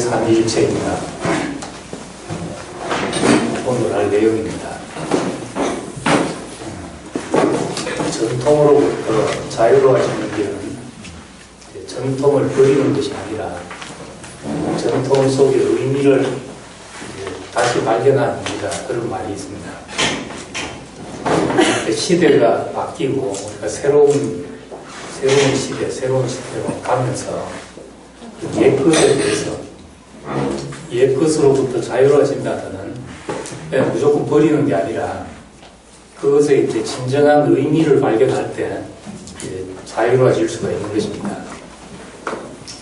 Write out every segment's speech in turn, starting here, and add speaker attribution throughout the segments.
Speaker 1: 제3일체입니다. 오늘 할 내용입니다. 전통으로부터 자유로워지는 길은 전통을 버리는 것이 아니라 전통 속의 의미를 다시 발견하는 길이다. 그런 말이 있습니다. 시대가 바뀌고 우리가 새로운 시대, 새로운 시대로 가면서 옛것에 대해서 옛것으로부터 자유로워진다는 그냥 무조건 버리는 게 아니라 그것에 이제 진정한 의미를 발견할 때 이제 자유로워질 수가 있는 것입니다.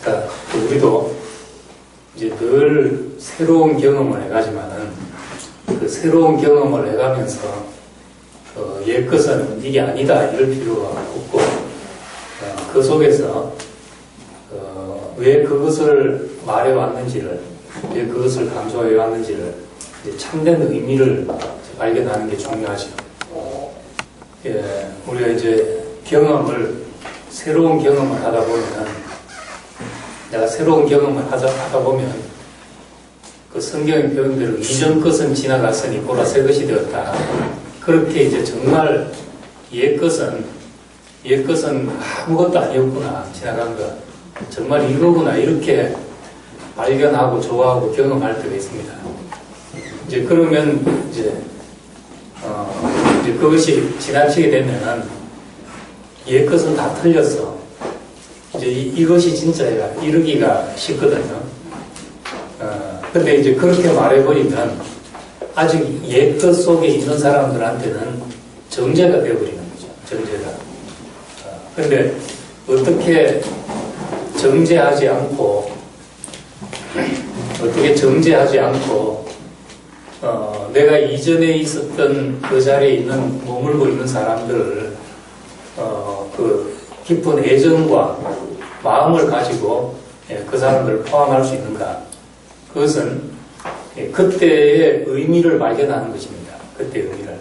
Speaker 1: 그러니까 우리도 이제 늘 새로운 경험을 해가지만은 그 새로운 경험을 해가면서 옛것은 이게 아니다 이럴 필요가 없고 그 속에서 왜 그것을 말해왔는지를 왜 그것을 강조해 왔는지를 참된 의미를 발견하는 게 중요하죠. 우리가 이제 새로운 경험을 하다 보면 내가 새로운 경험을 하다 보면 그 성경의 표현대로 이전 것은 지나갔으니 보라 새 것이 되었다. 그렇게 이제 정말 옛것은 아무것도 아니었구나 지나간 것 정말 이거구나 이렇게 발견하고 좋아하고 경험할 때가 있습니다. 이제 그러면 이제 그것이 지나치게 되면은 옛것은 다 틀렸어. 이제 이것이 진짜야 이러기가 쉽거든요. 근데 이제 그렇게 말해버리면 아직 옛것 속에 있는 사람들한테는 정죄가 되어버리는 거죠. 정죄가. 근데 어떻게 정죄하지 않고 내가 이전에 있었던 그 자리에 머물고 있는 사람들을 그 깊은 애정과 마음을 가지고 그 사람들을 포함할 수 있는가? 그것은 그때의 의미를 발견하는 것입니다. 그때의 의미를.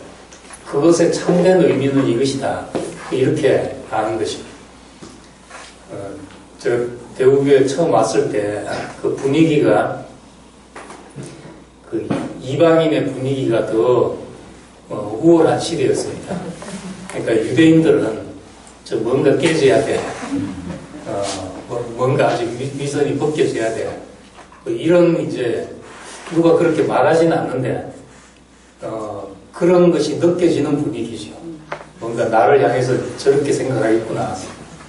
Speaker 1: 그것의 참된 의미는 이것이다. 이렇게 아는 것입니다. 대구교회 처음 왔을 때 그 분위기가 그 이방인의 분위기가 더 우월한 시대였습니다. 그러니까 유대인들은 뭔가 깨져야 돼. 뭔가 아직 위선이 벗겨져야 돼. 이런 이제 누가 그렇게 말하지는 않는데 그런 것이 느껴지는 분위기죠. 뭔가 나를 향해서 저렇게 생각하겠구나.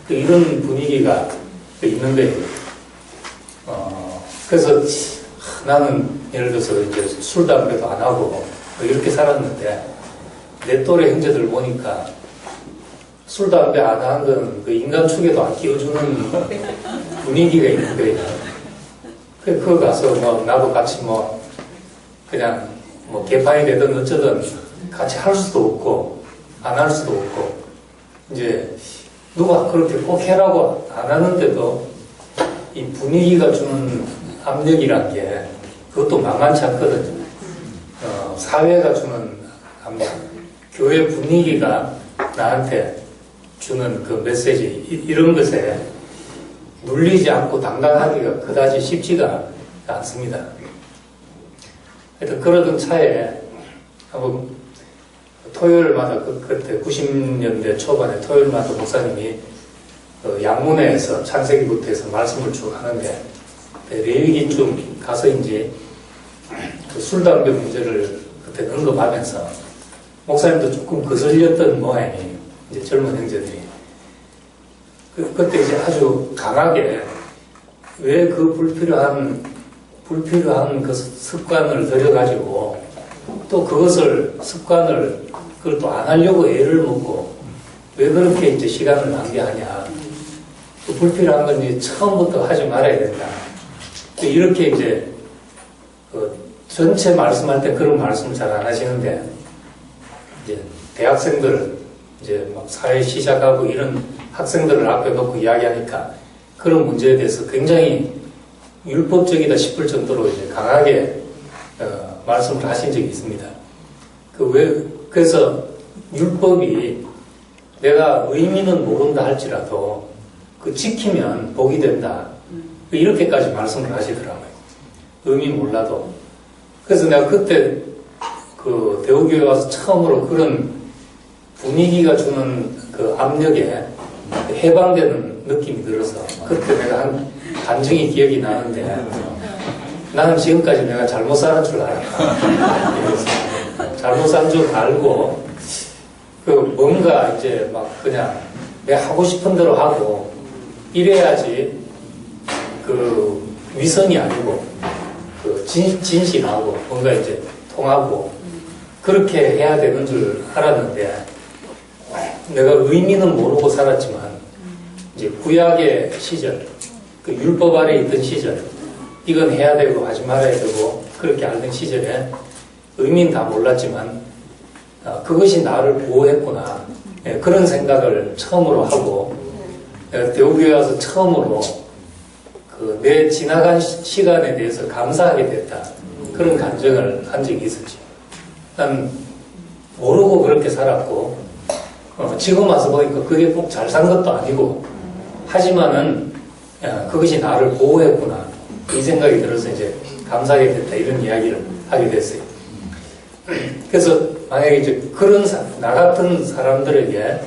Speaker 1: 이런 분위기가 있는데 그래서 나는 예를 들어서 이제 술, 담배도 안 하고 이렇게 살았는데 내 또래 형제들 보니까 술, 담배 안 하는 건 그 인간 축에도 안 끼워주는 분위기가 있는 거예요. 그거 가서 나도 같이 그냥 개판이 되든 어쩌든 같이 할 수도 없고 안 할 수도 없고 이제 누가 그렇게 꼭 해라고 안 하는데도 이 분위기가 주는 압력이란 게 그것도 만만치 않거든요. 사회가 주는 압력, 교회 분위기가 나한테 주는 그 메시지 이런 것에 눌리지 않고 당당하기가 그다지 쉽지가 않습니다. 하여튼 그러던 차에 한번 토요일마다 그때 90년대 초반에 토요일마다 목사님이 양문회에서 창세기부터 말씀을 쭉 하는데 레위기쯤 가서인지 그 술, 담배 문제를 그때 언급하면서 목사님도 조금 거슬렸던 모양이에요. 이제 젊은 형제들이. 그때 이제 아주 강하게 왜 그 불필요한 그 습관을 들여가지고 또 습관을 그걸 또 안 하려고 애를 먹고 왜 그렇게 이제 시간을 낭비하냐. 또 불필요한 건 이제 처음부터 하지 말아야 된다. 이렇게 이제 전체 말씀할 때 그런 말씀을 잘 안 하시는데 이제 대학생들 이제 사회 시작하고 이런 학생들을 앞에 놓고 이야기하니까 그런 문제에 대해서 굉장히 율법적이다 싶을 정도로 이제 강하게 말씀을 하신 적이 있습니다. 그래서 율법이 내가 의미는 모른다 할지라도 지키면 복이 된다. 이렇게까지 말씀을 하시더라고요. 의미 몰라도. 그래서 내가 그때 그 대우교회 와서 처음으로 그런 분위기가 주는 그 압력에 해방되는 느낌이 들어서 그때 내가 한 감정이 기억이 나는데 나는 지금까지 내가 잘못 살은 줄 알았다. 그래서 잘못 산 줄 알고 그 뭔가 이제 막 그냥 내가 하고 싶은 대로 하고 이래야지 그 위선이 아니고 그 진실하고 뭔가 이제 통하고 그렇게 해야 되는 줄 알았는데 내가 의미는 모르고 살았지만 이제 구약의 시절 그 율법 아래 있던 시절 이건 해야 되고 하지 말아야 되고 그렇게 알던 시절에 의미는 다 몰랐지만 그것이 나를 보호했구나 그런 생각을 처음으로 하고 대우교회 와서 처음으로 그 내 지나간 시간에 대해서 감사하게 됐다 그런 감정을 한 적이 있었지. 난 모르고 그렇게 살았고 지금 와서 보니까 그게 꼭 잘 산 것도 아니고 하지만은 그것이 나를 보호했구나 이 생각이 들어서 이제 감사하게 됐다 이런 이야기를 하게 됐어요. 그래서 만약에 이제 그런 나 같은 사람들에게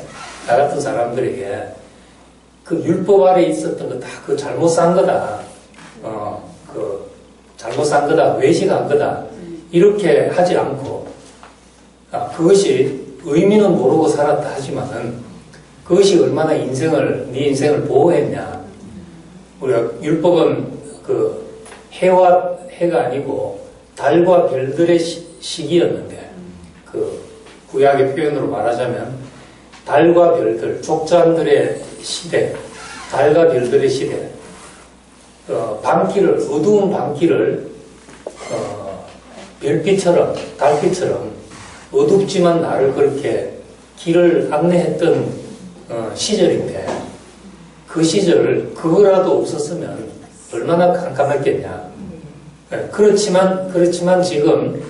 Speaker 1: 그 율법 아래 있었던 거 다 그 잘못 산 거다. 그 잘못 산 거다. 외식한 거다. 이렇게 하지 않고 그것이 의미는 모르고 살았다 하지만은 그것이 얼마나 네 인생을 보호했냐. 우리가 율법은 그 해가 아니고 달과 별들의 시기였는데 그 구약의 표현으로 말하자면 달과 별들, 족장들의 시대, 달과 별들의 시대, 어두운 밤길을 별빛처럼, 달빛처럼 어둡지만 나를 그렇게 길을 안내했던 시절인데 그 시절을 그거라도 없었으면 얼마나 깜깜했겠냐. 그렇지만 지금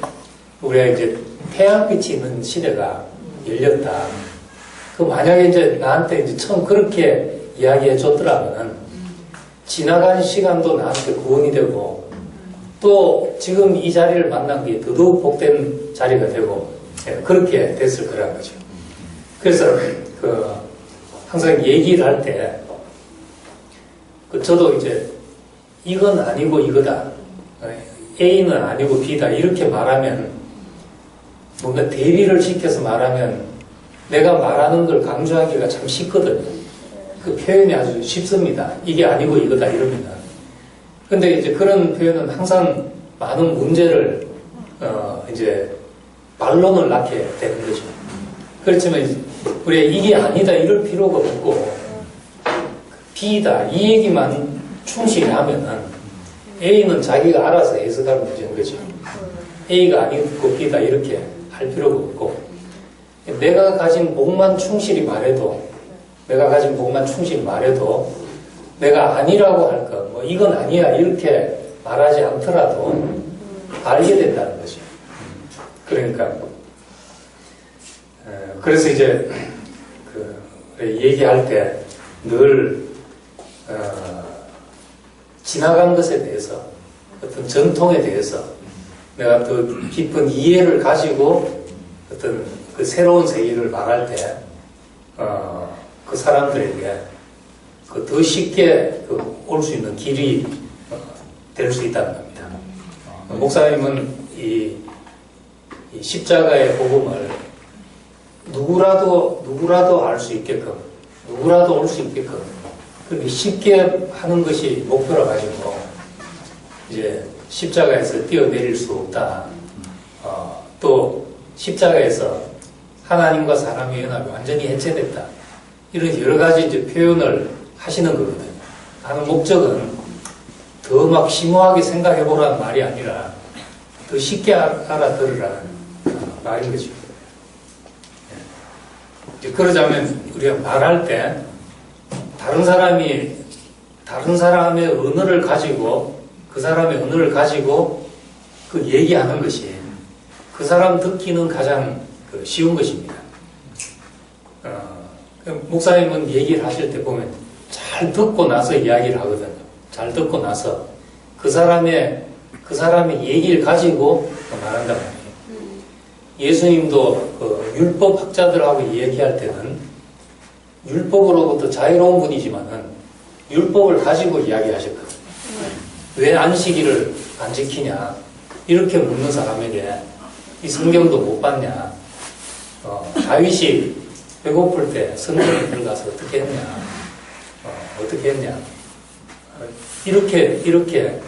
Speaker 1: 우리가 이제 태양빛이 있는 시대가 열렸다. 그 만약에 이제 나한테 이제 처음 그렇게 이야기해 줬더라면 지나간 시간도 나한테 구원이 되고 또 지금 이 자리를 만난 게 더더욱 복된 자리가 되고 그렇게 됐을 거라는 거죠. 그래서 항상 얘기를 할 때 저도 이제 이건 아니고 이거다. A는 아니고 B다. 이렇게 말하면 뭔가 대비를 시켜서 말하면 내가 말하는 걸 강조하기가 참 쉽거든요. 그 표현이 아주 쉽습니다. 이게 아니고 이거다 이러면. 근데 이제 그런 표현은 항상 많은 문제를 이제 반론을 낳게 되는 거죠. 그렇지만 우리가 이게 아니다 이럴 필요가 없고 B다 이 얘기만 충실히 하면은 A는 자기가 알아서 해석할 문제인 거죠. A가 아니고 B다 이렇게 할 필요가 없고 내가 가진 복만 충실히 말해도 내가 아니라고 할 것, 뭐 이건 아니야 이렇게 말하지 않더라도 알게 된다는 거죠. 그러니까 그래서 이제 얘기할 때 늘 지나간 것에 대해서 어떤 전통에 대해서 내가 더 깊은 이해를 가지고 어떤 그 새로운 세계를 말할 때 그 사람들에게 더 쉽게 올 수 있는 길이 될 수 있다는 겁니다. 목사님은 이 십자가의 복음을 누구라도 알 수 있게끔, 누구라도 올 수 있게끔 그렇게 쉽게 하는 것이 목표라 가지고 이제 십자가에서 뛰어내릴 수 없다. 또 십자가에서 하나님과 사람의 연합이 완전히 해체됐다. 이런 여러 가지 이제 표현을 하시는 거거든요. 하는 목적은 더 막 심오하게 생각해 보라는 말이 아니라 더 쉽게 알아들으라는 말인 거죠. 이제 그러자면 우리가 말할 때 다른 사람의 언어를 가지고 그 사람의 언어를 가지고 그 얘기하는 것이 그 사람 듣기는 가장 쉬운 것입니다. 목사님은 얘기를 하실 때 보면 잘 듣고 나서 이야기를 하거든요. 잘 듣고 나서 그 사람의 그 사람의 얘기를 가지고 말한단 말이에요. 예수님도 그 율법학자들하고 얘기할 때는 율법으로부터 자유로운 분이지만은 율법을 가지고 이야기하셨거든요. 왜 안식일을 안 지키냐? 이렇게 묻는 사람에게 이 성경도 못 봤냐? 다윗이 배고플 때 성전에 들어가서 어떻게 했냐? 어떻게 했냐? 이렇게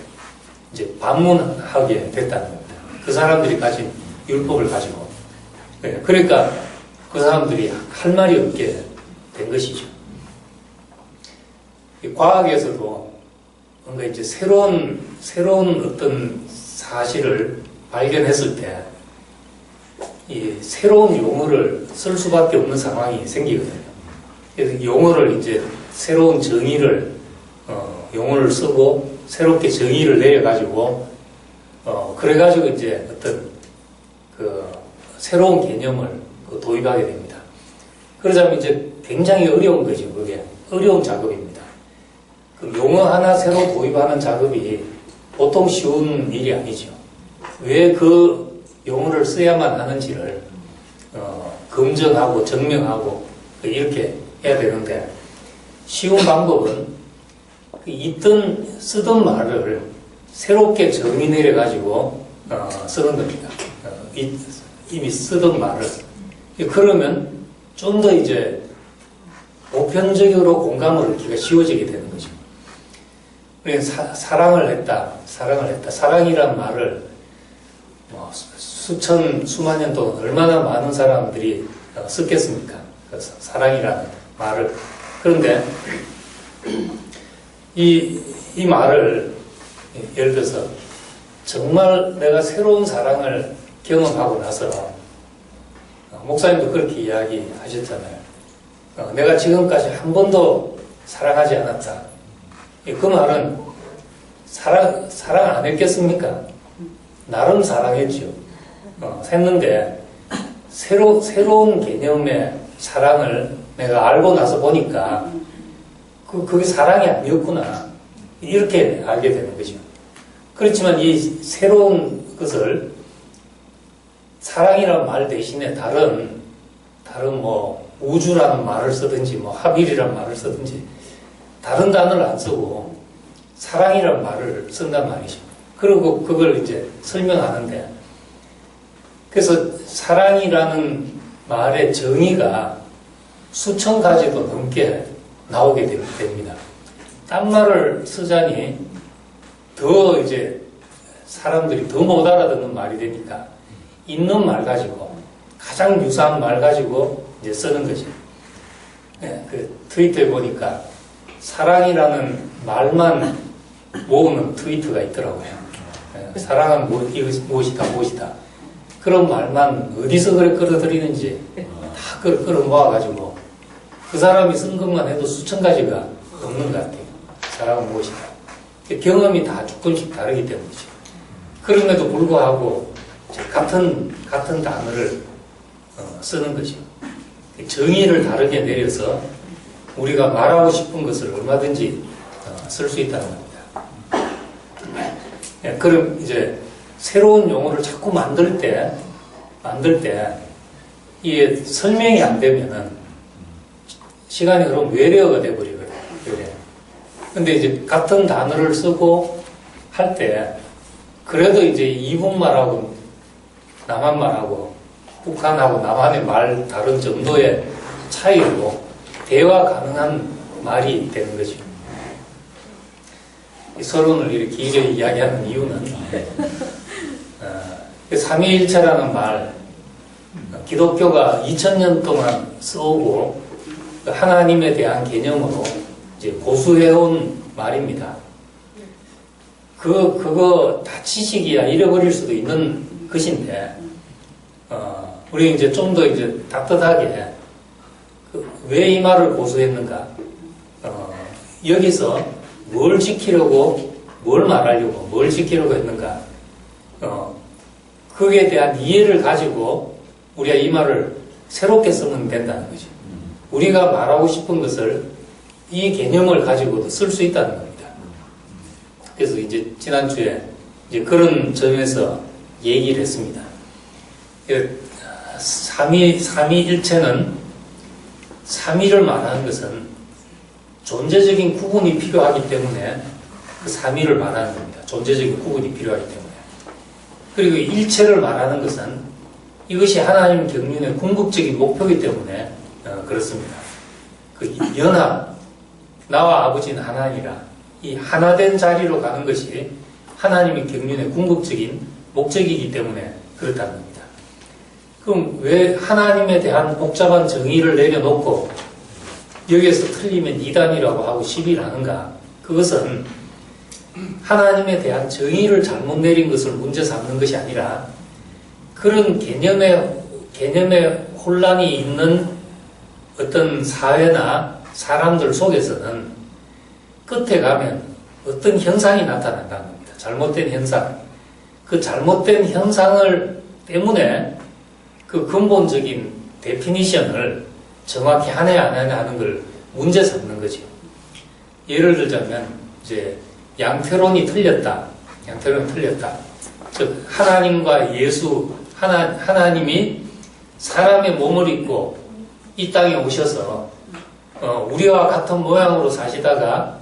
Speaker 1: 이제 반문하게 됐다는 겁니다. 그 사람들이 가진 율법을 가지고. 그러니까 그 사람들이 할 말이 없게 된 것이죠. 과학에서도 뭔가 이제 새로운 어떤 사실을 발견했을 때 이 새로운 용어를 쓸 수밖에 없는 상황이 생기거든요. 그래서 용어를 이제 새로운 정의를 용어를 쓰고 새롭게 정의를 내려가지고 그래가지고 이제 어떤 그 새로운 개념을 도입하게 됩니다. 그러자면 이제 굉장히 어려운 거죠. 그게 어려운 작업입니다. 그 용어 하나 새로 도입하는 작업이 보통 쉬운 일이 아니죠. 왜 그 용어를 써야만 하는지를 검증하고 증명하고 이렇게 해야 되는데 쉬운 방법은 쓰던 말을 새롭게 정의 내려가지고 쓰는 겁니다. 이미 쓰던 말을. 그러면 좀 더 이제 보편적으로 공감을 얻기가 쉬워지게 되는 거죠. 사랑을 했다. 사랑이란 말을 수만 년 동안 얼마나 많은 사람들이 썼겠습니까? 그래서 사랑이라는 말을. 그런데 이 말을 예를 들어서 정말 내가 새로운 사랑을 경험하고 나서 목사님도 그렇게 이야기하셨잖아요. 내가 지금까지 한 번도 사랑하지 않았다. 그 말은 사랑 안 했겠습니까? 나름 사랑했죠. 했는데 새로운 개념의 사랑을 내가 알고 나서 보니까 그게 사랑이 아니었구나. 이렇게 알게 되는 거죠. 그렇지만 이 새로운 것을 사랑이라는 말 대신에 다른 뭐 우주라는 말을 쓰든지 뭐 합일이라는 말을 쓰든지 다른 단어를 안 쓰고 사랑이라는 말을 쓴단 말이죠. 그리고 그걸 이제 설명하는데 그래서 사랑이라는 말의 정의가 수천 가지도 넘게 나오게 됩니다. 딴 말을 쓰자니 더 이제 사람들이 더 못 알아듣는 말이 되니까 있는 말 가지고 가장 유사한 말 가지고 이제 쓰는 거죠. 그 트위터에 보니까 사랑이라는 말만 모으는 트위터가 있더라고요. 사랑은 무엇이다. 그런 말만 어디서 그래 끌어들이는지 다 끌어 모아가지고 그 사람이 쓴 것만 해도 수천 가지가 넘는 것 같아요. 사랑은 무엇이다. 경험이 다 조금씩 다르기 때문이죠. 그럼에도 불구하고 같은 단어를 쓰는 거죠. 정의를 다르게 내려서 우리가 말하고 싶은 것을 얼마든지 쓸 수 있다는 겁니다. 그럼 이제 새로운 용어를 자꾸 만들 때 이게 설명이 안 되면은 시간이 그럼 외래어가 돼버리거든요. 근데 이제 같은 단어를 쓰고 할 때 그래도 이제 이북말하고 남한말하고 북한하고 남한의 말 다른 정도의 차이로 대화 가능한 말이 되는 거죠. 이 서론을 이렇게 길게 이야기하는 이유는 삼위일체라는 말, 기독교가 2000년 동안 써오고 하나님에 대한 개념으로 이제 고수해온 말입니다. 그거 다 지식이야 잃어버릴 수도 있는 것인데, 우리 이제 좀 더 이제 따뜻하게 왜 이 말을 고수했는가? 여기서 뭘 지키려고, 뭘 말하려고, 뭘 지키려고 했는가? 그에 대한 이해를 가지고 우리가 이 말을 새롭게 쓰면 된다는 거죠. 우리가 말하고 싶은 것을 이 개념을 가지고도 쓸 수 있다는 겁니다. 그래서 이제 지난주에 이제 그런 점에서 얘기를 했습니다. 삼위일체는 삼위를 말하는 것은 존재적인 구분이 필요하기 때문에 그 삼위를 말하는 겁니다. 존재적인 구분이 필요하기 때문에. 그리고 일체를 말하는 것은 이것이 하나님 경륜의 궁극적인 목표이기 때문에 그렇습니다. 그 연합, 나와 아버지는 하나니라, 이 하나된 자리로 가는 것이 하나님의 경륜의 궁극적인 목적이기 때문에 그렇다는 겁니다. 그럼 왜 하나님에 대한 복잡한 정의를 내려놓고 여기에서 틀리면 이단이라고 하고 시비를 하는가? 그것은 하나님에 대한 정의를 잘못 내린 것을 문제 삼는 것이 아니라 그런 개념의 혼란이 있는 어떤 사회나 사람들 속에서는 끝에 가면 어떤 현상이 나타난다는 겁니다. 잘못된 현상. 그 잘못된 현상을 때문에 그 근본적인 데피니션을 정확히 하냐 안 하냐 하는 걸 문제 삼는 거죠. 예를 들자면 이제 양태론이 틀렸다. 양태론이 틀렸다. 즉 하나님과 예수, 하나님이 사람의 몸을 입고 이 땅에 오셔서 우리와 같은 모양으로 사시다가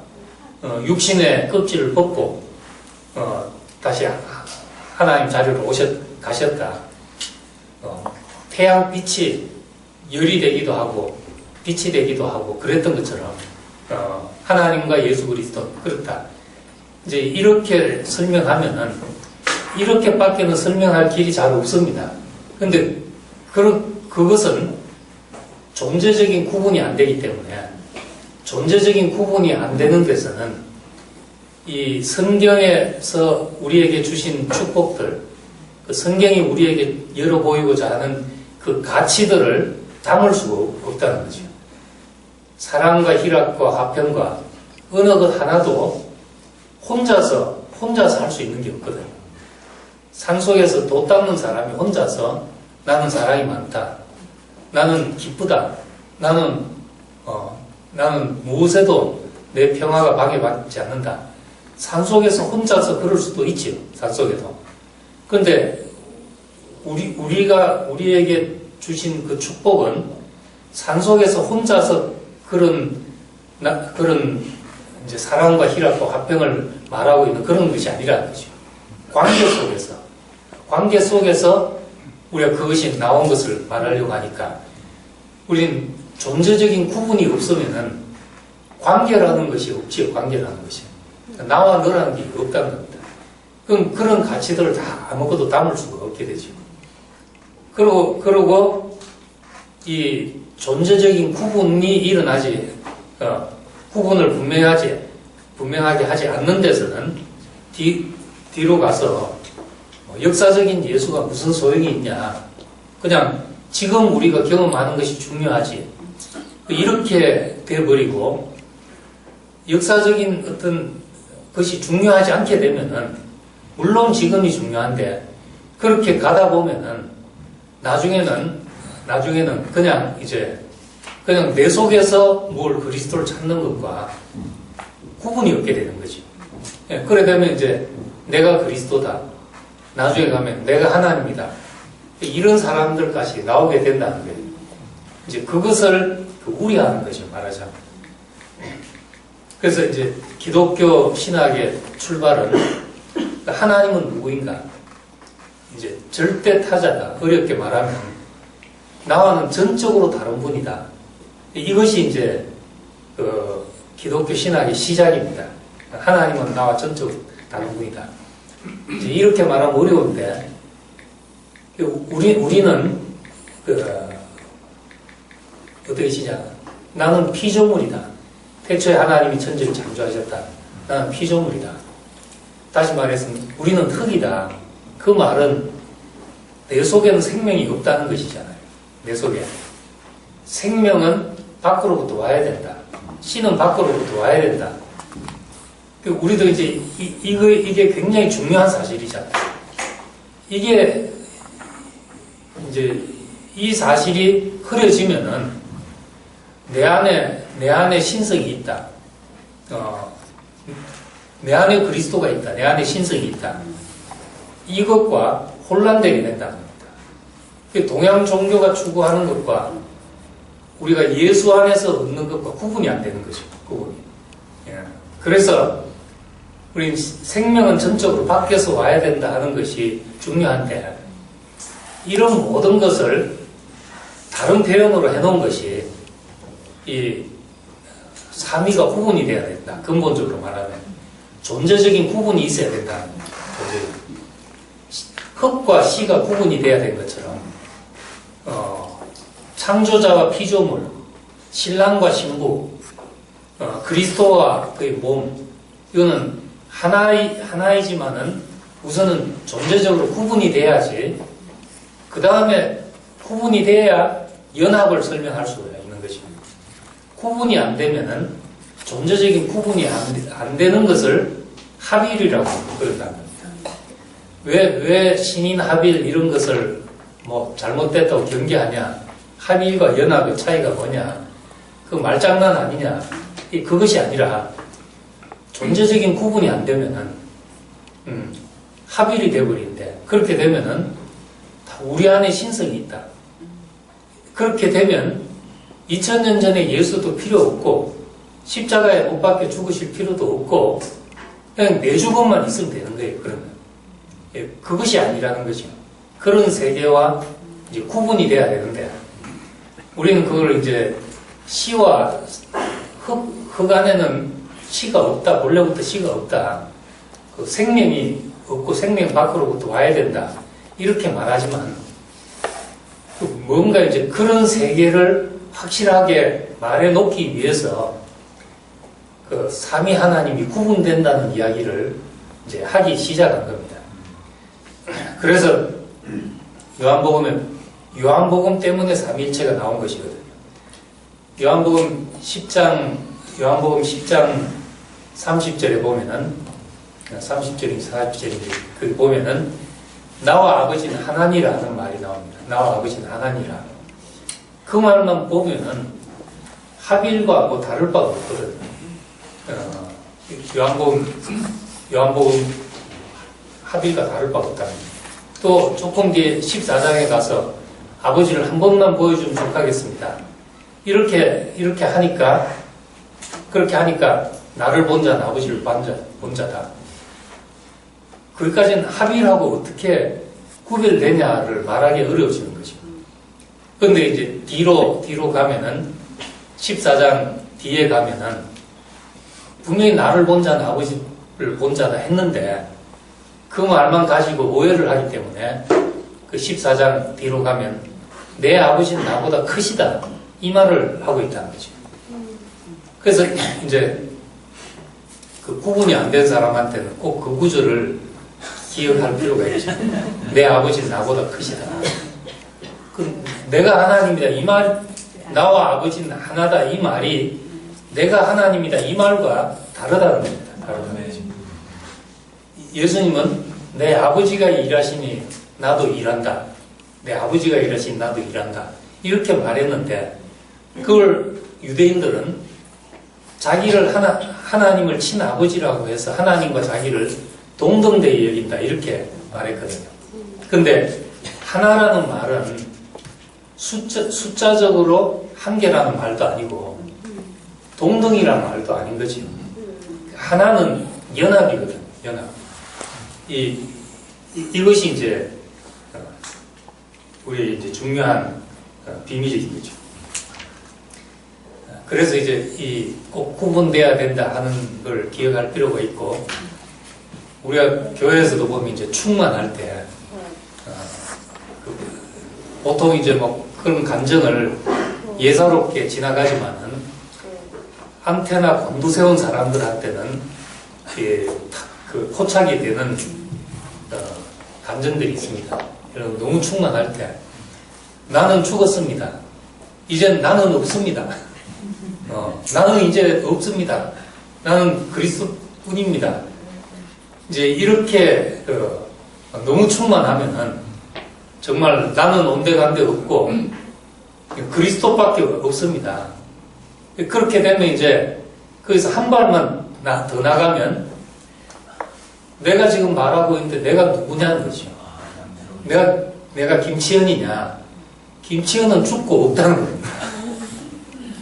Speaker 1: 육신의 껍질을 벗고 다시 하나님 자리로 가셨다. 태양빛이 열이 되기도 하고 빛이 되기도 하고 그랬던 것처럼 하나님과 예수 그리스도 그렇다. 이제 이렇게 설명하면은 이렇게밖에는 설명할 길이 잘 없습니다. 근데 그것은 존재적인 구분이 안 되기 때문에 존재적인 구분이 안 되는 데서는 이 성경에서 우리에게 주신 축복들, 그 성경이 우리에게 열어 보이고자 하는 그 가치들을 담을 수가 없다는 거죠. 사랑과 희락과 화평과 어느 것 하나도 혼자서 할 수 있는 게 없거든요. 산속에서 돛 닦는 사람이 혼자서 나는 사랑이 많다. 나는 기쁘다. 나는 무엇에도 내 평화가 방해받지 않는다. 산속에서 혼자서 그럴 수도 있지요. 산속에도. 그런데 우리에게 주신 그 축복은 산속에서 혼자서 그런 이제 사랑과 희락과 화평을 말하고 있는 그런 것이 아니라는 거죠. 관계 속에서 우리가 그것이 나온 것을 말하려고 하니까 우리는 존재적인 구분이 없으면은 관계라는 것이 없지요. 관계라는 것이. 나와 너라는 게 없다는 겁니다. 그럼 그런 가치들을 다 아무것도 담을 수가 없게 되죠. 그리고 이 존재적인 구분이 일어나지, 구분을 분명하게 하지 않는 데서는 뒤로 가서 역사적인 예수가 무슨 소용이 있냐. 그냥 지금 우리가 경험하는 것이 중요하지. 이렇게 돼버리고 역사적인 어떤 것이 중요하지 않게 되면은 물론 지금이 중요한데 그렇게 가다 보면은 나중에는 그냥 내 속에서 뭘 그리스도를 찾는 것과 구분이 없게 되는 거지. 그래 되면 이제 내가 그리스도다. 나중에 가면 내가 하나님이다. 이런 사람들까지 나오게 된다는 거예요. 이제 그것을 우려하는 거죠, 말하자면. 그래서 이제 기독교 신학의 출발은 하나님은 누구인가? 이제 절대 타자다. 어렵게 말하면 나와는 전적으로 다른 분이다. 이것이 이제 기독교 신학의 시작입니다. 하나님은 나와 전적으로 다른 분이다. 이제 이렇게 말하면 어려운데 우리는 어떻게 시작? 나는 피조물이다. 태초에 하나님이 천지를 창조하셨다. 나는 피조물이다. 다시 말해서 우리는 흙이다. 그 말은 내 속에는 생명이 없다는 것이잖아요. 내 속에. 생명은 밖으로부터 와야 된다. 씨는 밖으로부터 와야 된다. 우리도 이제 이게 굉장히 중요한 사실이잖아요. 이게 이제 이 사실이 흐려지면은 내 안에 신성이 있다. 내 안에 그리스도가 있다. 내 안에 신성이 있다. 이것과 혼란되게 된다는 겁니다. 동양 종교가 추구하는 것과 우리가 예수 안에서 얻는 것과 구분이 안 되는 것이죠. 구분이. 예. 그래서 우리 생명은 전적으로 바뀌어서 와야 된다 하는 것이 중요한데, 이런 모든 것을 다른 표현으로 해놓은 것이 이 삼위가 구분이 돼야 된다. 근본적으로 말하면 존재적인 구분이 있어야 된다는 거죠. 흙과 씨가 구분이 돼야 된 것처럼 창조자와 피조물, 신랑과 신부, 그리스도와 그의 몸, 이거는 하나이지만은 우선은 존재적으로 구분이 돼야지, 그 다음에 구분이 돼야 연합을 설명할 수가 있는 것입니다. 구분이 안 되면은 존재적인 구분이 안 되는 것을 합일이라고 그런다는 겁니다. 왜 신인 합일 이런 것을 뭐 잘못됐다고 경계하냐? 합일과 연합의 차이가 뭐냐? 그 말장난 아니냐? 그것이 아니라 존재적인 구분이 안 되면은 합일이 되어버리는데, 그렇게 되면은 다 우리 안에 신성이 있다. 그렇게 되면 2000년 전에 예수도 필요 없고 십자가에 못 박혀 죽으실 필요도 없고 그냥 내 죽음만 있으면 되는 거예요. 그러면 그것이 아니라는 거죠. 그런 세계와 이제 구분이 돼야 되는데, 우리는 그걸 이제 씨와 흙 안에는 씨가 없다. 본래부터 씨가 없다. 그 생명이 없고 생명 밖으로부터 와야 된다. 이렇게 말하지만, 뭔가 이제 그런 세계를 확실하게 말해 놓기 위해서 그 삼위 하나님이 구분된다는 이야기를 이제 하기 시작한 겁니다. 그래서 요한복음 때문에 삼위일체가 나온 것이거든요. 요한복음 10장 30절에 보면은, 30절인지 40절인지 거기 보면은 나와 아버지는 하나니라는 말이 나옵니다. 나와 아버지는 하나니라. 그 말만 보면은 합일과 뭐 다를 바가 없거든요. 요한복음 합일과 다를 바가 없다. 또 조금 뒤에 14장에 가서 아버지를 한 번만 보여주면 좋겠습니다. 이렇게 하니까, 그렇게 하니까 나를 본 자는 아버지를 본 자다. 거기까지는 합일하고 어떻게 구별되냐를 말하기 어려워지는 거죠. 그런데 이제 뒤로 가면은 14장 뒤에 가면은 분명히 나를 본 자는 아버지를 본 자다 했는데, 그 말만 가지고 오해를 하기 때문에 그 14장 뒤로 가면 내 아버지는 나보다 크시다, 이 말을 하고 있다는 거죠. 그래서 이제 그 구분이 안 된 사람한테는 꼭 그 구절을 기억할 필요가 있죠. 내 아버지는 나보다 크시다. 내가 하나님이다, 이 말, 나와 아버지는 하나다, 이 말이 내가 하나님이다, 이 말과 다르다는 겁니다. 다르다는 거죠. 예수님은 내 아버지가 일하시니 나도 일한다. 내 아버지가 일하시니 나도 일한다. 이렇게 말했는데, 그걸 유대인들은 자기를 하나님을 친아버지라고 해서 하나님과 자기를 동등되게 여긴다, 이렇게 말했거든요. 근데 하나라는 말은 숫자적으로 한계라는 말도 아니고 동등이라는 말도 아닌 거지. 하나는 연합이거든, 연합. 이것이 이제 우리 이제 중요한 비밀인 거죠. 그래서 이제 꼭 구분돼야 된다 하는 걸 기억할 필요가 있고, 우리가 교회에서도 보면 이제 충만할 때 보통 이제 뭐 그런 감정을 예사롭게 지나가지만은 안테나 곤두세운 사람들한테는 그 포착이 되는 감정들이 있습니다. 여러분, 너무 충만할 때 나는 죽었습니다. 이젠 나는 없습니다. 나는 이제 없습니다. 나는 그리스도뿐입니다. 이제 이렇게 너무 충만하면은 정말 나는 온데간데 없고 그리스도밖에 없습니다. 그렇게 되면 이제 거기서 한 발만 더 나가면 내가 지금 말하고 있는데 내가 누구냐는 거죠. 내가 김치현이냐? 김치현은 죽고 없다는 겁니다.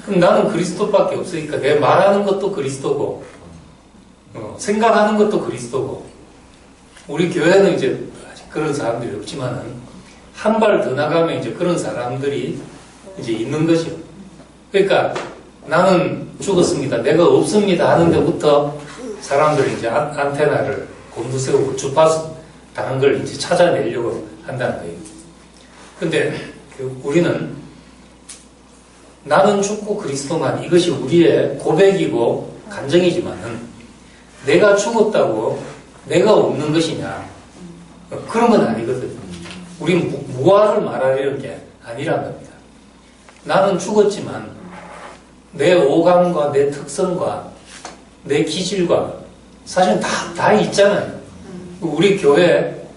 Speaker 1: 그럼 나는 그리스도밖에 없으니까 내 말하는 것도 그리스도고, 생각하는 것도 그리스도고, 우리 교회는 이제 아직 그런 사람들이 없지만은 한 발 더 나가면 이제 그런 사람들이 이제 있는 거죠. 그러니까 나는 죽었습니다. 내가 없습니다. 하는 데부터 사람들이 이제 안테나를 곤두세우고 주파수 다른 걸 이제 찾아내려고 한다는 거예요. 근데 우리는 나는 죽고 그리스도만, 이것이 우리의 고백이고 간증이지만은 내가 죽었다고 내가 없는 것이냐, 그런 건 아니거든요. 우리는 무아를 말하려는 게 아니란 겁니다. 나는 죽었지만 내 오감과 내 특성과 내 기질과 사실 다 있잖아요. 우리 교회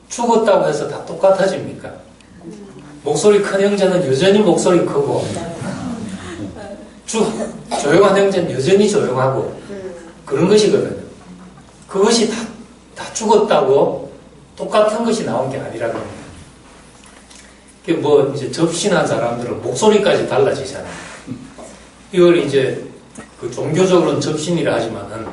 Speaker 1: 죽었다고 해서 다 똑같아집니까? 목소리 큰 형제는 여전히 목소리 크고, 조용한 형제는 여전히 조용하고, 그런 것이거든요. 그것이 다 죽었다고 똑같은 것이 나온 게 아니라는 겁니다. 뭐, 이제 접신한 사람들은 목소리까지 달라지잖아요. 이걸 이제, 그 종교적으로는 접신이라 하지만은,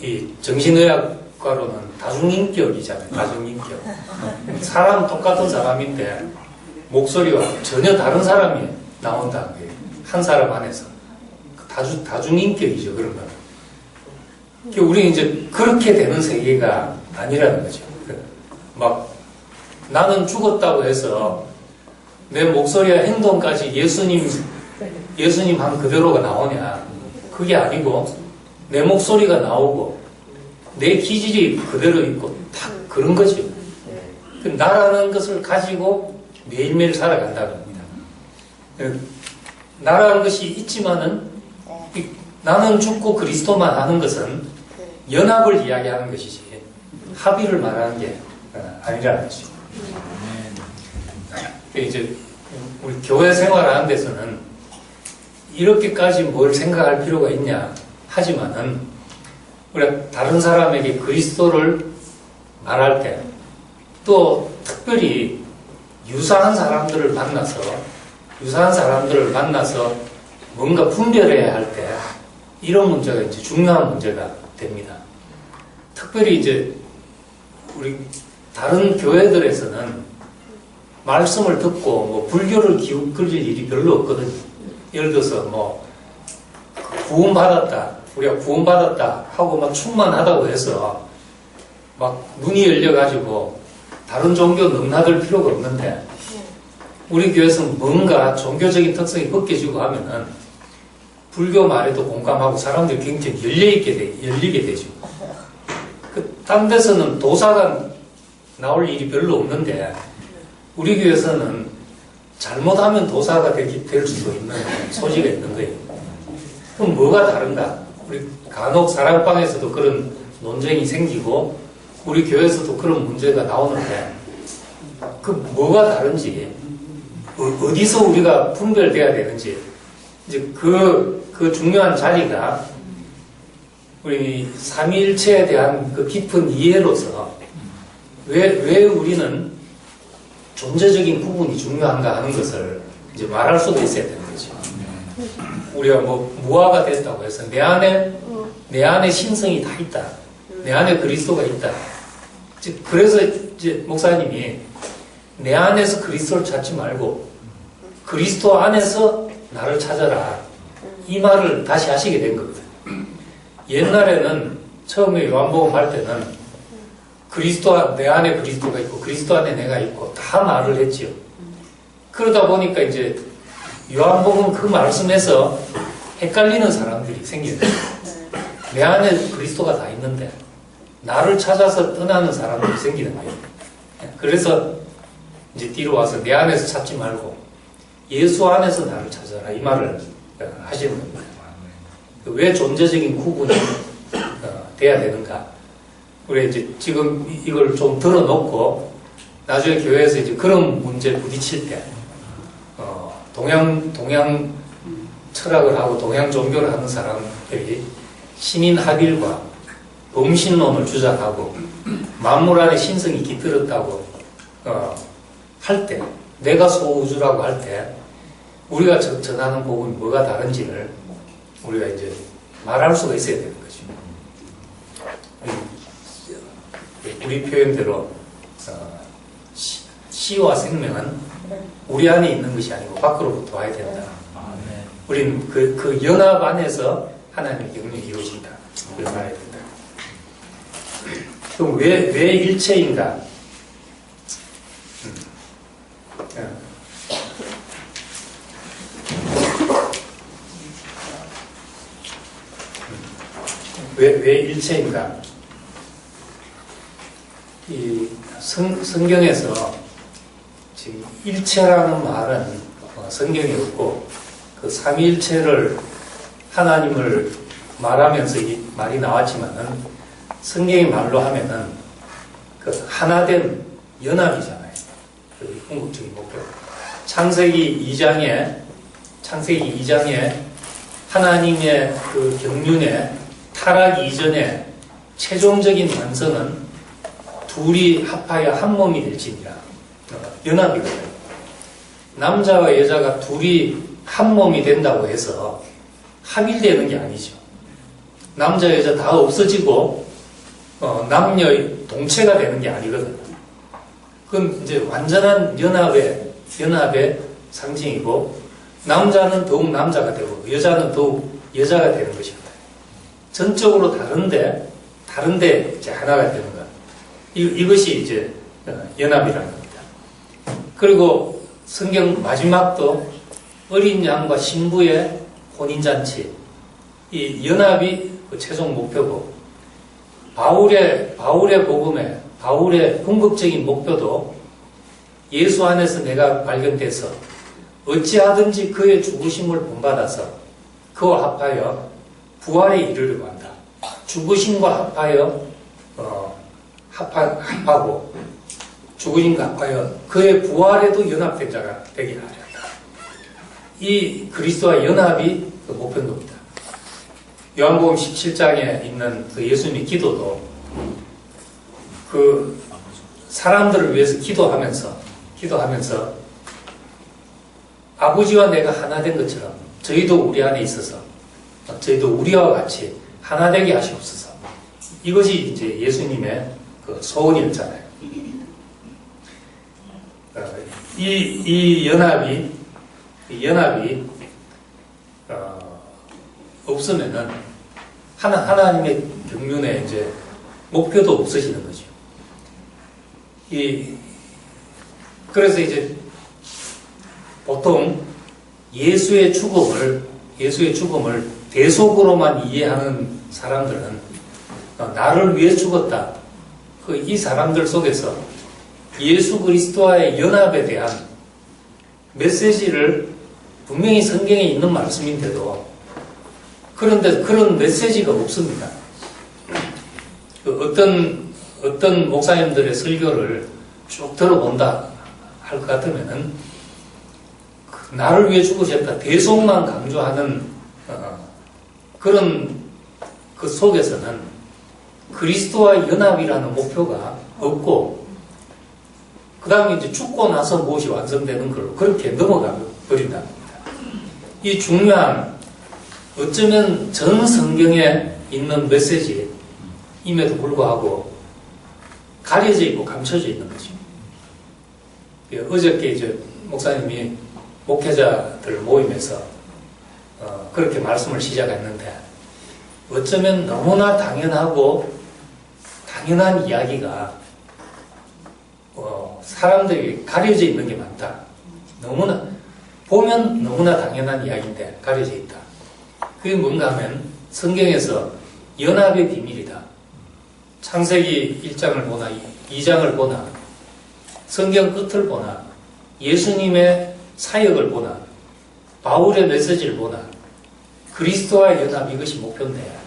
Speaker 1: 이 정신의학과로는 다중인격이잖아요. 다중인격. 사람 똑같은 사람인데, 목소리와 전혀 다른 사람이 나온다는 거예요. 한 사람 안에서. 다중인격이죠, 그런 거는. 우리는 이제 그렇게 되는 세계가 아니라는 거죠. 막, 나는 죽었다고 해서 내 목소리와 행동까지 예수님 한 그대로가 나오냐. 그게 아니고, 내 목소리가 나오고, 내 기질이 그대로 있고, 다 그런 거죠. 나라는 것을 가지고 매일매일 살아간다는 겁니다. 나라는 것이 있지만은, 나는 죽고 그리스도만 하는 것은 연합을 이야기하는 것이지, 합의를 말하는 게 아니라는 거죠. 이제, 우리 교회 생활하는 데서는 이렇게까지 뭘 생각할 필요가 있냐 하지만은, 우리가 다른 사람에게 그리스도를 말할 때, 또 특별히 유사한 사람들을 만나서 뭔가 분별해야 할 때, 이런 문제가 이제 중요한 문제가 됩니다. 특별히 이제 우리 다른 교회들에서는 말씀을 듣고 뭐 불교를 기웃거릴 일이 별로 없거든요. 예를 들어서 뭐 구원받았다, 우리가 구원받았다 하고 막 충만하다고 해서 막 눈이 열려가지고 다른 종교 넘나들 필요가 없는데, 우리 교회에서는 뭔가 종교적인 특성이 벗겨지고 하면은 불교 말에도 공감하고 사람들이 굉장히 열리게 되죠. 딴 데서는 도사가 나올 일이 별로 없는데, 우리 교회에서는 잘못하면 도사가 될 수도 있는 소지가 있는 거예요. 그럼 뭐가 다른가? 우리 간혹 사랑방에서도 그런 논쟁이 생기고, 우리 교회에서도 그런 문제가 나오는데, 그 뭐가 다른지, 어디서 우리가 분별돼야 되는지, 이제 그 중요한 자리가 우리 삼위일체에 대한 그 깊은 이해로서 왜 우리는 존재적인 구분이 중요한가 하는 것을 이제 말할 수도 있어야 되는 거죠. 우리가 뭐 무아가 됐다고 해서 내 안에 신성이 다 있다. 내 안에 그리스도가 있다. 그래서 이제 목사님이 내 안에서 그리스도를 찾지 말고 그리스도 안에서 나를 찾아라, 이 말을 다시 하시게 된 거거든요. 옛날에는 처음에 요한복음 할 때는 내 안에 그리스도가 있고 그리스도 안에 내가 있고 다 말을 했지요. 그러다 보니까 이제 요한복음 그 말씀에서 헷갈리는 사람들이 생기는 거예요. 내 안에 그리스도가 다 있는데 나를 찾아서 떠나는 사람들이 생기는 거예요. 그래서 이제 뒤로 와서 내 안에서 찾지 말고 예수 안에서 나를 찾아라, 이 말을 하시는 겁니다. 왜 존재적인 구분이 돼야 되는가? 우리 이제 지금 이걸 좀 들어놓고 나중에 교회에서 이제 그런 문제에 부딪힐 때, 동양 철학을 하고 동양 종교를 하는 사람들이 신인 합일과 범신론을 주장하고 만물 안에 신성이 깃들었다고 할 때, 내가 소우주라고 할 때 우리가 전하는 복음이 뭐가 다른지를 우리가 이제 말할 수가 있어야 되는 거죠. 우리 표현대로 씨와 생명은 우리 안에 있는 것이 아니고 밖으로부터 와야 된다. 우리는 그 연합 안에서 하나님의 영역이 이루어진다. 그걸 말해야 된다. 그럼 왜 일체인가? 왜 일체인가? 이 성경에서 지금 일체라는 말은 성경에 없고 그 삼위일체를 하나님을 말하면서 이 말이 나왔지만은 성경의 말로 하면은 그 하나된 연합이잖아요. 그 궁극적인 목표. 창세기 2장에 하나님의 그 경륜에 타락 이전에 최종적인 완성은 둘이 합하여 한 몸이 될지니라. 연합이거든요. 남자와 여자가 둘이 한 몸이 된다고 해서 합일되는 게 아니죠. 남자 여자 다 없어지고 남녀 동체가 되는 게 아니거든요. 그건 이제 완전한 연합의 상징이고, 남자는 더욱 남자가 되고 여자는 더욱 여자가 되는 것입니다. 전적으로 다른데 이제 하나가 되는 것. 이것이 이제 연합이라는 겁니다. 그리고 성경 마지막도 어린 양과 신부의 혼인잔치, 이 연합이 그 최종 목표고, 바울의 복음에, 바울의 궁극적인 목표도 예수 안에서 내가 발견돼서 어찌하든지 그의 죽으심을 본받아서 그와 합하여 부활에 이르려고 한다. 죽으심과 합하여 합하고 죽으심과 합하여 그의 부활에도 연합된 자가 되게 하려 한다. 이 그리스도와 연합이 그 목표입니다. 요한복음 17장에 있는 그 예수님의 기도도 그 사람들을 위해서 기도하면서 아버지와 내가 하나 된 것처럼 저희도 우리 안에 있어서 저희도 우리와 같이 하나 되게 하시옵소서. 이것이 이제 예수님의 그 소원이었잖아요. 이 연합이 없으면은 하나님의 경륜에 이제 목표도 없어지는 거죠. 그래서 이제 보통 예수의 죽음을 대속으로만 이해하는 사람들은 나를 위해 죽었다. 이 사람들 속에서 예수 그리스도와의 연합에 대한 메시지를 분명히 성경에 있는 말씀인데도 그런데 그런 메시지가 없습니다. 어떤 목사님들의 설교를 쭉 들어본다 할 것 같으면은 나를 위해 죽으셨다 대속만 강조하는 그런 그 속에서는 그리스도와 연합이라는 목표가 없고, 그 다음에 이제 죽고 나서 무엇이 완성되는 걸로 그렇게 넘어가 버린다는 겁니다. 이 중요한, 어쩌면 전 성경에 있는 메시지임에도 불구하고 가려져 있고 감춰져 있는 거죠. 어저께 이제 목사님이 목회자들 모임에서 그렇게 말씀을 시작했는데, 어쩌면 너무나 당연한 이야기가 사람들이 가려져 있는 게 많다. 보면 너무나 당연한 이야기인데 가려져 있다. 그게 뭔가 하면 성경에서 연합의 비밀이다. 창세기 1장을 보나 2장을 보나 성경 끝을 보나 예수님의 사역을 보나 바울의 메시지를 보나 그리스도와의 연합, 이것이 목표인데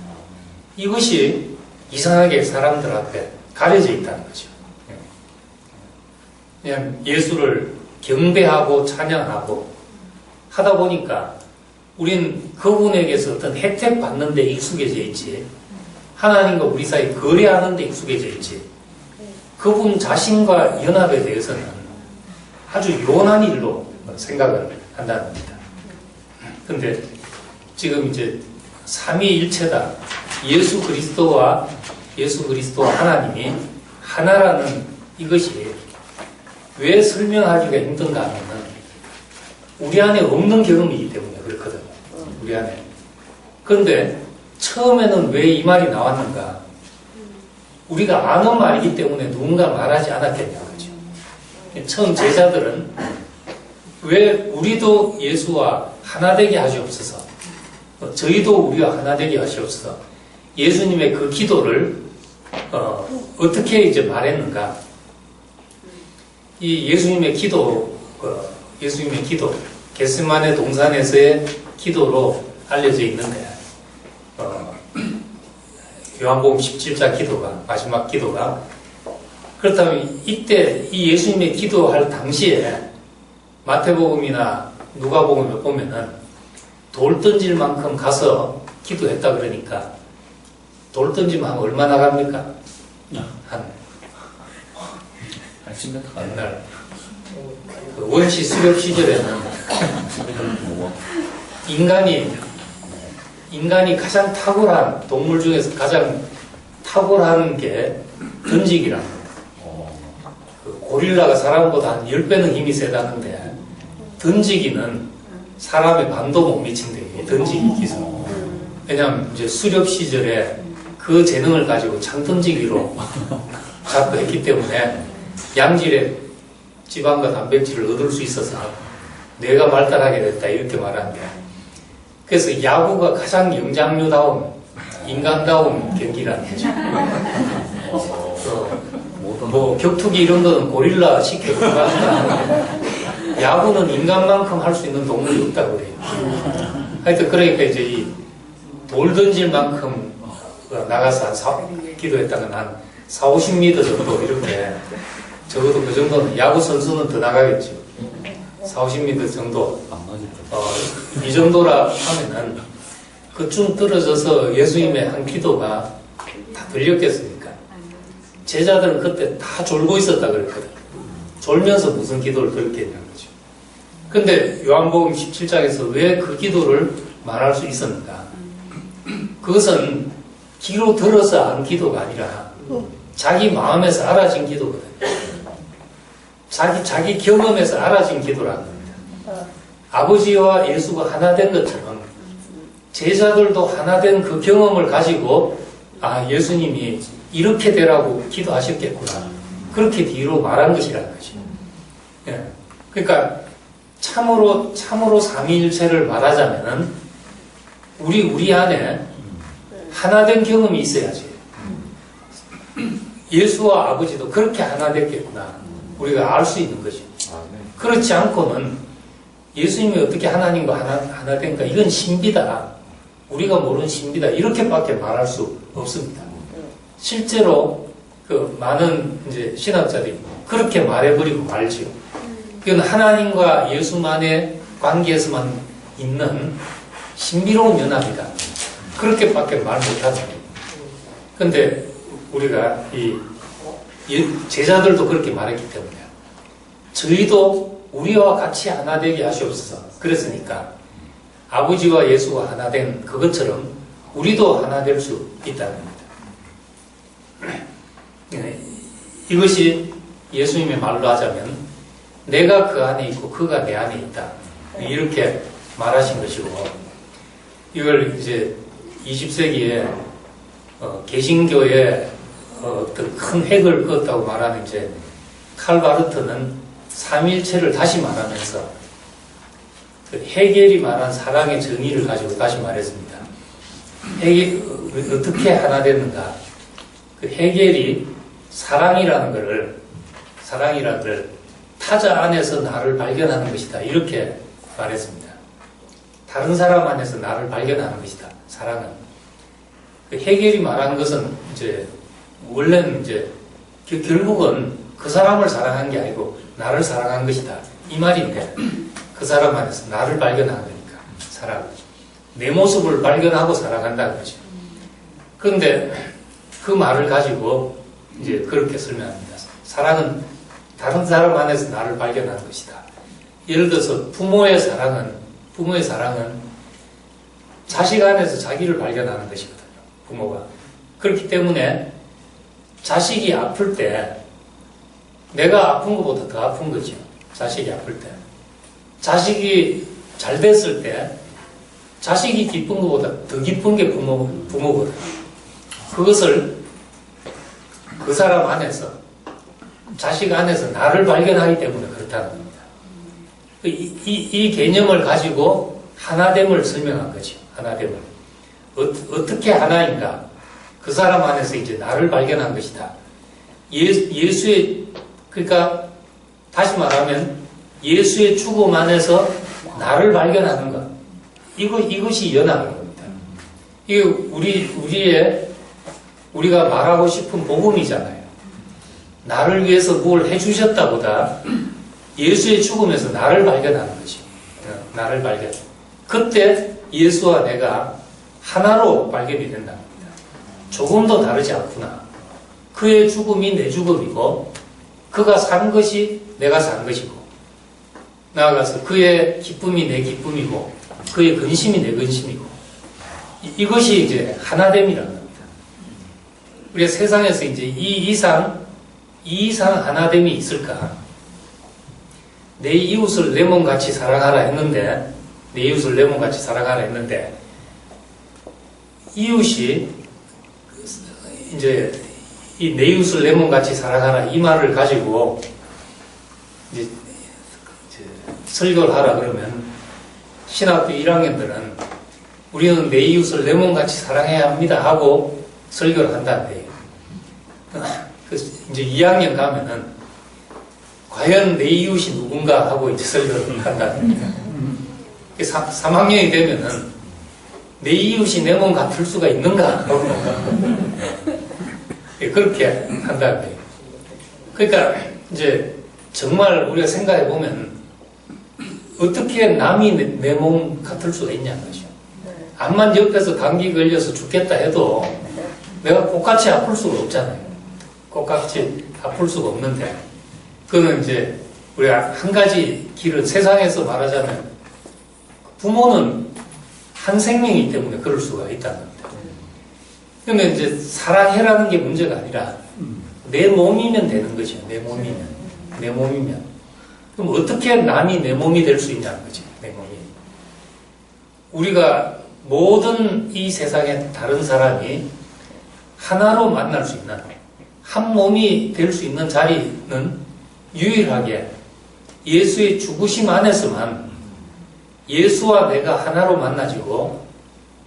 Speaker 1: 이것이 이상하게 사람들 앞에 가려져 있다는 거죠. 그냥 예수를 경배하고 찬양하고 하다 보니까 우린 그분에게서 어떤 혜택 받는 데 익숙해져 있지, 하나님과 우리 사이 거래하는 데 익숙해져 있지. 그분 자신과 연합에 대해서는 아주 요원한 일로 생각을 한다는 겁니다. 근데 지금 이제 삼위일체다. 예수 그리스도와 하나님이 하나라는 이것이 왜 설명하기가 힘든가 하면은 우리 안에 없는 경험이기 때문에 그렇거든요. 우리 안에. 그런데 처음에는 왜 이 말이 나왔는가? 우리가 아는 말이기 때문에 누군가 말하지 않았겠냐. 그죠? 처음 제자들은 왜 우리도 예수와 하나 되게 하시옵소서. 저희도 우리와 하나 되게 하시옵소서. 예수님의 그 기도를 어떻게 이제 말했는가? 이 예수님의 기도, 겟세마네 동산에서의 기도로 알려져 있는데, 요한복음 17장 기도가, 마지막 기도가, 그렇다면 이때 이 예수님의 기도할 당시에 마태복음이나 누가복음을 보면은 돌 던질 만큼 가서 기도했다 그러니까 돌 던지면 하면 얼마나 갑니까? 한
Speaker 2: 10m
Speaker 1: 옛날 그 원시 수렵 시절에는 인간이 가장 탁월한 동물 중에서 가장 탁월한 게 던지기라는 거예요. 그 고릴라가 사람보다 한 10배는 힘이 세다는데 던지기는 사람의 반도 못 미친대. 던지기 기술. 왜냐하면 이제 수렵 시절에 그 재능을 가지고 창 던지기로 자꾸 했기 때문에 양질의 지방과 단백질을 얻을 수 있어서 뇌가 발달하게 됐다 이렇게 말하는데, 그래서 야구가 가장 영장류다운 인간다운 경기라는 거죠. 뭐 격투기 이런 거는 고릴라 쉽게 불가능한데 야구는 인간만큼 할 수 있는 동물이 없다고 그래요. 하여튼 그러니까 이제 이 돌 던질 만큼 나가서 기도했다는 한 40-50m 정도 이렇게, 적어도 그 정도는 야구 선수는 더 나가겠죠. 40-50m 정도. 이 정도라 하면은 그쯤 떨어져서 예수님의 한 기도가 다 들렸겠습니까? 제자들은 그때 다 졸고 있었다 그랬거든. 졸면서 무슨 기도를 들었겠냐는 거죠. 근데 요한복음 17장에서 왜 그 기도를 말할 수 있었는가? 그것은 귀로 들어서 안 기도가 아니라 자기 마음에서 알아진 기도거든. 자기 경험에서 알아진 기도라는 겁니다. 아버지와 예수가 하나 된 것처럼 제자들도 하나 된 그 경험을 가지고 예수님이 이렇게 되라고 기도하셨겠구나. 그렇게 뒤로 말한 것이라는 거죠. 예. 그러니까 참으로 삼위일체를 말하자면은 우리 안에 하나 된 경험이 있어야지. 예수와 아버지도 그렇게 하나 됐겠구나. 우리가 알 수 있는 거죠. 그렇지 않고는 예수님이 어떻게 하나님과 하나 된가? 이건 신비다. 우리가 모르는 신비다. 이렇게밖에 말할 수 없습니다. 실제로 그 많은 이제 신학자들이 그렇게 말해버리고 말지요. 이건 하나님과 예수만의 관계에서만 있는 신비로운 연합이다. 그렇게밖에 말 못하죠. 근데 우리가 제자들도 그렇게 말했기 때문에 저희도 우리와 같이 하나 되게 하시옵소서. 그랬으니까 아버지와 예수가 하나 된 그것처럼 우리도 하나 될 수 있다는 겁니다. 이것이 예수님의 말로 하자면 내가 그 안에 있고 그가 내 안에 있다. 이렇게 말하신 것이고, 이걸 이제 20세기에 개신교의 어떤 큰 획을 그었다고 말하는 이제 칼바르트는 삼위일체를 다시 말하면서 그 헤겔이 말한 사랑의 정의를 가지고 다시 말했습니다. 어떻게 하나 됐는가? 그 헤겔이 사랑이라는 것을 타자 안에서 나를 발견하는 것이다. 이렇게 말했습니다. 다른 사람 안에서 나를 발견하는 것이다. 사랑은. 그 헤겔이 말한 것은 이제 원래는 이제 결국은 그 사람을 사랑한 게 아니고 나를 사랑한 것이다. 이 말인데 그 사람 안에서 나를 발견하는 거니까 사랑. 내 모습을 발견하고 사랑한다는 거죠. 그런데 그 말을 가지고 이제 그렇게 설명합니다. 사랑은 다른 사람 안에서 나를 발견하는 것이다. 예를 들어서 부모의 사랑은 자식 안에서 자기를 발견하는 것이거든요. 부모가. 그렇기 때문에 자식이 아플 때 내가 아픈 것보다 더 아픈 거죠. 자식이 아플 때. 자식이 잘 됐을 때 자식이 기쁜 것보다 더 기쁜 게 부모거든. 그것을 그 사람 안에서, 자식 안에서 나를 발견하기 때문에 그렇다는 겁니다. 이 개념을 가지고 하나됨을 설명한 거죠. 하나됨을. 어떻게 하나인가? 그 사람 안에서 이제 나를 발견한 것이다. 예수의, 그러니까 다시 말하면 예수의 죽음 안에서 나를 발견하는 것. 이것이 연합인 겁니다. 이게 우리가 말하고 싶은 복음이잖아요. 나를 위해서 뭘 해주셨다보다 예수의 죽음에서 나를 발견하는 거죠. 나를 발견. 그때 예수와 내가 하나로 발견이 된다는 겁니다. 조금도 다르지 않구나. 그의 죽음이 내 죽음이고 그가 산 것이 내가 산 것이고 나아가서 그의 기쁨이 내 기쁨이고 그의 근심이 내 근심이고 이것이 이제 하나됨이라는 겁니다. 우리가 세상에서 이제 이 이상 하나됨이 있을까? 내 이웃을 내 몸같이 사랑하라 했는데 이웃이 이제 이 내 이웃을 내 몸같이 사랑하라 이 말을 가지고 이제 설교를 하라 그러면 신학교 1학년들은 우리는 내 이웃을 내 몸같이 사랑해야 합니다 하고 설교를 한다는데 그래서 이제 2학년 가면은 과연 내 이웃이 누군가 하고 이제 설교를 한다는 거예요. 3학년이 되면은 내 이웃이 내 몸 같을 수가 있는가 하고 그렇게 한다는 거예요. 그러니까 이제 정말 우리가 생각해 보면 어떻게 남이 내 몸 같을 수가 있냐는 거죠. 암만 옆에서 감기 걸려서 죽겠다 해도 내가 똑같이 아플 수가 없잖아요. 똑같이 아플 수가 없는데 그거는 이제 우리가 한 가지 길은 세상에서 말하자면 부모는 한 생명이기 때문에 그럴 수가 있다는 겁니다. 그러면 이제 사랑해라는 게 문제가 아니라 내 몸이면 되는 거죠. 내 몸이면. 그럼 어떻게 남이 내 몸이 될 수 있냐는 거죠. 내 몸이. 우리가 모든 이 세상의 다른 사람이 하나로 만날 수 있는 한 몸이 될 수 있는 자리는 유일하게 예수의 죽으심 안에서만 예수와 내가 하나로 만나지고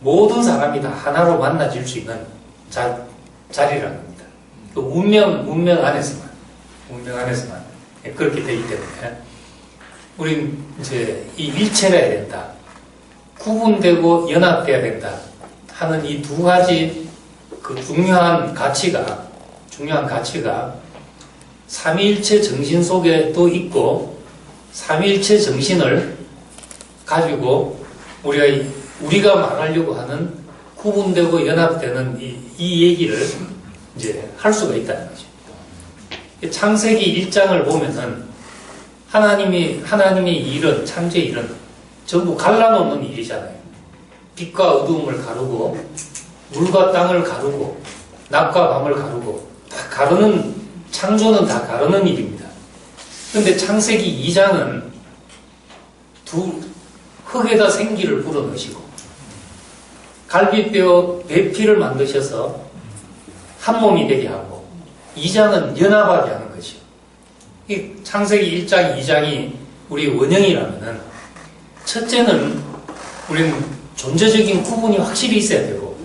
Speaker 1: 모든 사람이 다 하나로 만나질 수 있는 자리라는 겁니다. 그 문명 안에서만 그렇게 되기 때문에 우린 이제 이 일체를 해야 된다. 구분되고 연합돼야 된다 하는 이 두 가지 그 중요한 가치가 삼위일체 정신 속에도 있고 삼위일체 정신을 가지고 우리가 말하려고 하는 구분되고 연합되는 이 얘기를 이제 할 수가 있다는 거죠. 창세기 1장을 보면은 하나님의 일은, 창조의 일은 전부 갈라놓는 일이잖아요. 빛과 어두움을 가르고, 물과 땅을 가르고, 낮과 밤을 가르고, 다 가르는, 창조는 다 가르는 일입니다. 그런데 창세기 2장은 흙에다 생기를 불어넣으시고, 갈비뼈 배피를 만드셔서 한 몸이 되게 하고, 2장은 연합하게 하는 거죠. 이 창세기 1장, 2장이 우리 원형이라면은, 첫째는 우리는 존재적인 구분이 확실히 있어야 되고,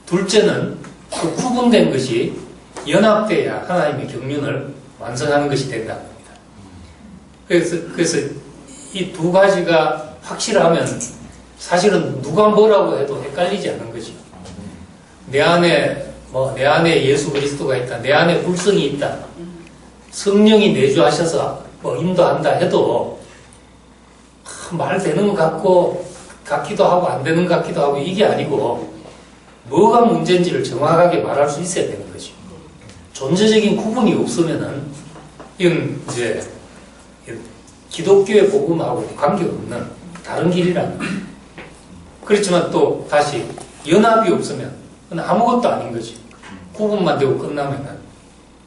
Speaker 1: 둘째는 그 구분된 것이 연합돼야 하나님의 경륜을 완성하는 것이 된다는 겁니다. 그래서 이 두 가지가 확실하면 사실은 누가 뭐라고 해도 헷갈리지 않는 거죠. 내 안에 예수 그리스도가 있다. 내 안에 불성이 있다. 성령이 내주하셔서 인도한다 해도 말 되는 것 같기도 하고 안 되는 것 같기도 하고 이게 아니고 뭐가 문제인지를 정확하게 말할 수 있어야 되는 거죠. 존재적인 구분이 없으면은 이건 이제 기독교의 복음하고 관계없는 다른 길이라는 거예요. 그렇지만 또 다시 연합이 없으면 그건 아무것도 아닌 거지. 구분만 되고 끝나면은.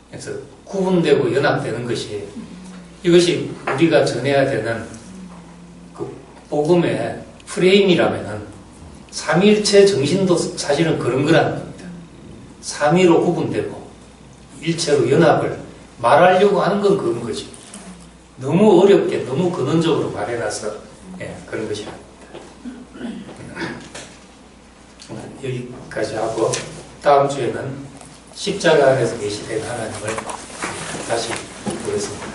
Speaker 1: 그래서 구분되고 연합되는 것이 이것이 우리가 전해야 되는 그 복음의 프레임이라면은 삼위일체 정신도 사실은 그런 거라는 겁니다. 삼위로 구분되고 일체로 연합을 말하려고 하는 건 그런 거죠. 너무 어렵게 너무 근원적으로 말해놔서 그런 것이 아닙니다. 여기까지 하고 다음 주에는 십자가 안에서 계시된 하나님을 다시 보겠습니다.